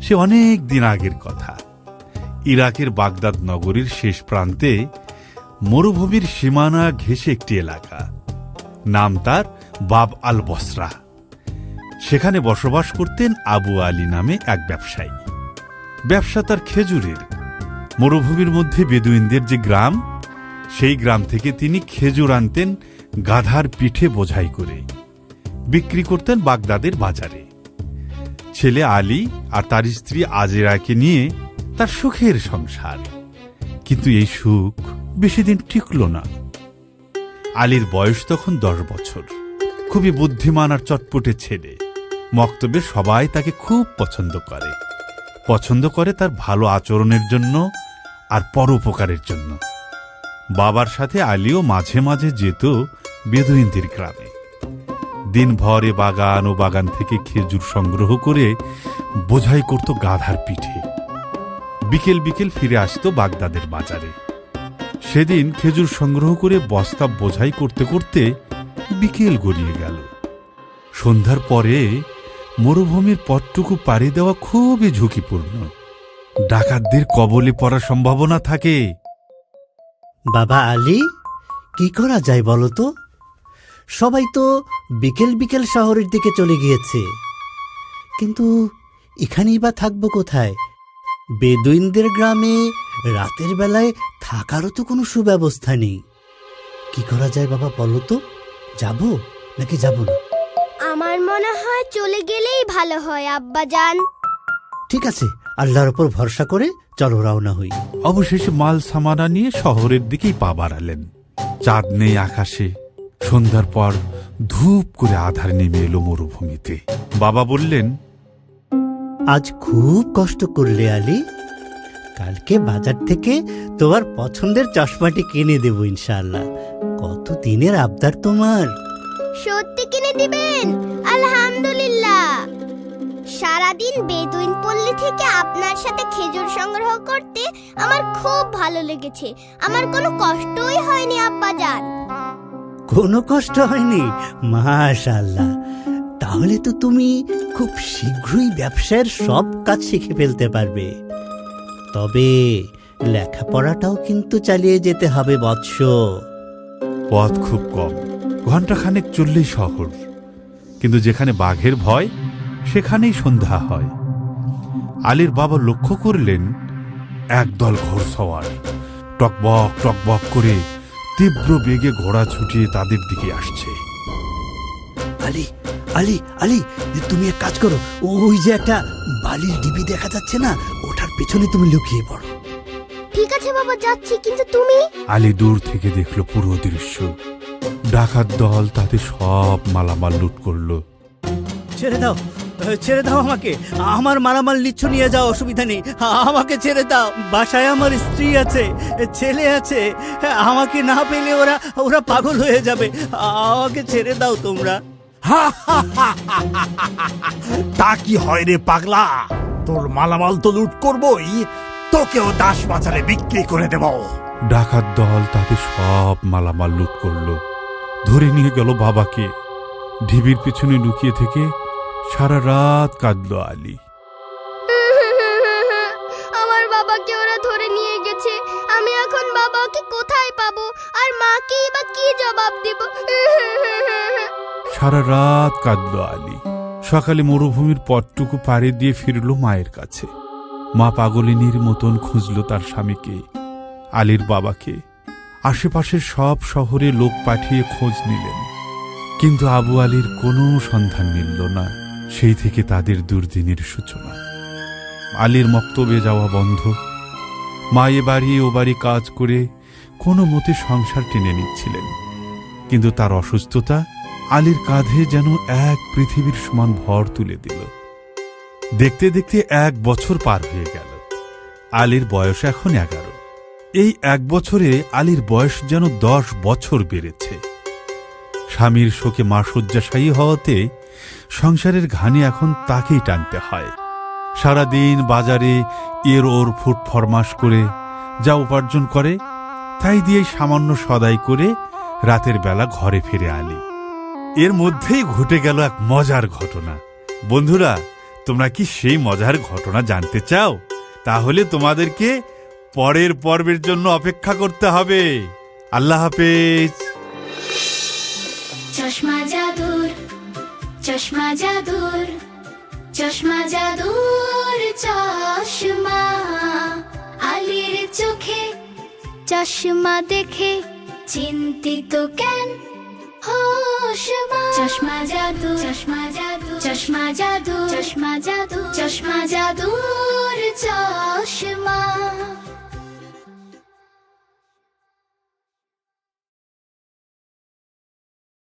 সে অনেক দিন আগের কথা। ইরাকের বাগদাদ নগরীর শেষ প্রান্তে মরুভূমির সীমানা ঘেঁষে একটি এলাকা, নাম তার বাব আল বসরা। সেখানে বসবাস করতেন আবু আলী নামে এক ব্যবসায়ী। ব্যবসা তার খেজুরের। মরুভূমির মধ্যে বেদুইনদের যে গ্রাম, সেই গ্রাম থেকে তিনি খেজুর আনতেন গাধার পিঠে বোঝাই করে, বিক্রি করতেন বাগদাদের বাজারে। ছেলে আলী আর তার স্ত্রী আজেরাকে নিয়ে তার সুখের সংসার। কিন্তু এই সুখ বেশি দিন টিকল না। আলীর বয়স তখন 10 বছর। খুবই বুদ্ধিমান আর চটপটে ছেলে। মক্তবে সবাই তাকে খুব পছন্দ করে তার ভালো আচরণের জন্য আর পরোপকারের জন্য। বাবার সাথে আলীও মাঝে মাঝে যেত বেদুইনদের গ্রামে। দিনভর এ বাগান ও বাগান থেকে খেজুর সংগ্রহ করে বোঝাই করত গাধার পিঠে। বিকেল বিকেল ফিরে আসত বাগদাদের বাজারে। সেদিন খেজুর সংগ্রহ করে বস্তা বোঝাই করতে করতে বিকেল গড়িয়ে গেল। সন্ধ্যার পরে মরুভূমির পথটুকু পাড়ি দেওয়া খুবই ঝুঁকিপূর্ণ। ডাকাতদের কবলে পড়ার সম্ভাবনা থাকে। বাবা আলী, কি করা যায় বলো তো? সবাই তো বিকেল বিকেল শহরের দিকে চলে গিয়েছে, কিন্তু এখানেই বা থাকবো কোথায়? বেদুইনদের গ্রামে রাতের বেলায় থাকারও তো কোনো সুব্যবস্থা নেই। কি করা যায় বাবা বলো তো? যাবো নাকি যাবো না? আমার মনে হয় চলে গেলেই ভালো হয় আব্বাজান। ঠিক আছে, আল্লাহর উপর ভরসা করে চলো রওনা হই। অবশেষে মাল সামানা নিয়ে শহরের দিকেই পা বাড়ালেন। চাঁদ নেই আকাশে। সন্ধ্যার পর ধূপ করে আধার নেমে এলো মরুভূমিতে। বাবা বললেন, আজ খুব কষ্ট করলে আলী। কালকে বাজার থেকে তোমার পছন্দের চশমাটি কিনে দেবো ইনশাআল্লাহ। কত দিনের আবদার তোমার। সত্যি কিনে দিবেন? আলহামদুলিল্লাহ। সারাদিন বেদুইন পল্লী থেকে আপনার সাথে খেজুর সংগ্রহ করতে আমার খুব ভালো লেগেছে। আমার কোনো কষ্টই হয়নি আব্বাজান। কোনো কষ্ট হয়নি? মাশাআল্লাহ। তাহলে তো তুমি খুব শীঘ্রই ব্যবসার সব কাজ শিখে ফেলতে পারবে। তবে লেখাপড়াটাও কিন্তু চালিয়ে যেতে হবে বৎস। পথ খুব কম, ঘণ্টাখানেক চললেই শহর। কিন্তু যেখানে বাঘের ভয়, সেখানেই সন্ধ্যা হয়। আলীর বাবা লক্ষ্য করলেন একদল ঘোড়সওয়ার টকবক টকবক করে তীব্র বেগে ঘোড়া ছুটিয়ে তাদের দিকে আসছে। আলী আলী আলী, তুমি এক কাজ করো, ওই যে একটা বালির ডিবি দেখা যাচ্ছে না, ওটার পেছনে তুমি লুকিয়ে পড়ো। ঠিক আছে বাবা, যাচ্ছি। কিন্তু তুমি? আলী দূর থেকে দেখল পুরো দৃশ্য। ডাকাত দল তাদের সব মালামাল লুট করল। ছেড়ে দাও, ছেড়ে দাও আমাকে। আমার মালামাল নিচ্ছ নিয়ে যাও, অসুবিধা নেই। আমাকে ছেড়ে দাও। বাসায় আমার স্ত্রী আছে, ছেলে আছে। আমাকে না পেলে ওরা পাগল হয়ে যাবে। আমাকে ছেড়ে দাও তোমরা। তা কি হয় রে পাগলা? তোর মালামাল তো লুট করবই, তোকেও দাস বাজারে বিক্রি করে দেব। ডাকাত দল তাদের সব মালামাল লুট করল। ধরে নিয়ে গেল বাবাকে। ঢিবির পিছনে লুকিয়ে থেকে সারা রাত কাঁদল আলী। আমার বাবাকে ওরা ধরে নিয়ে গেছে। আমি এখন বাবাকে কোথায় পাবো? আর মাকেই বা কি জবাব দেব? সারা রাত কাঁদল আলী। সকালে মরুভূমির পথটুকু পাড়ি দিয়ে ফিরল মায়ের কাছে। মা পাগলিনীর মতন খুঁজল তার স্বামীকে, আলীর বাবাকে। আশেপাশের সব শহরে লোক পাঠিয়ে খোঁজ নিলেন, কিন্তু আবু আলীর কোনো সন্ধান মিলল না। সেই থেকে তাদের দুর্দিনের সূচনা। আলীর মক্তবে যাওয়া বন্ধ। মা এ বাড়ি ও বাড়ি কাজ করে কোনো মতে সংসার টেনে নিচ্ছিলেন, কিন্তু তার অসুস্থতা আলীর কাঁধে যেন এক পৃথিবীর সমান ভর তুলে দিল। দেখতে দেখতে 1 বছর পার হয়ে গেল। আলীর বয়স এখন 11। এই 1 বছরে আলীর বয়স যেন 10 বছর বেড়েছে। স্বামীর শোকে মা শয্যাশায়ী হওয়াতে সংসারের ঘানি এখন তাকেই টানতে হয়। সারাদিন বাজারে এর ওর ফুট ফরমাস করে যা উপার্জন করে, তাই দিয়ে সামান্য সদাই করে রাতের বেলা ঘরে ফিরে আলী। এর মধ্যেই ঘটে গেল এক মজার ঘটনা। বন্ধুরা, তোমরা কি সেই মজার ঘটনা জানতে চাও? তাহলে তোমাদেরকে পরের পর্বের জন্য অপেক্ষা করতে হবে। আল্লাহ হাফেজ। চশমা জাদুর, চশমা জাদুর, চশমা জাদুর চশমা। আলীর চোখে চশমা দেখে চিন্তিত কেন হোশমা। চশমা জাদু, চশমা জাদু, চশমা জাদু, চশমা জাদু, চশমা জাদু।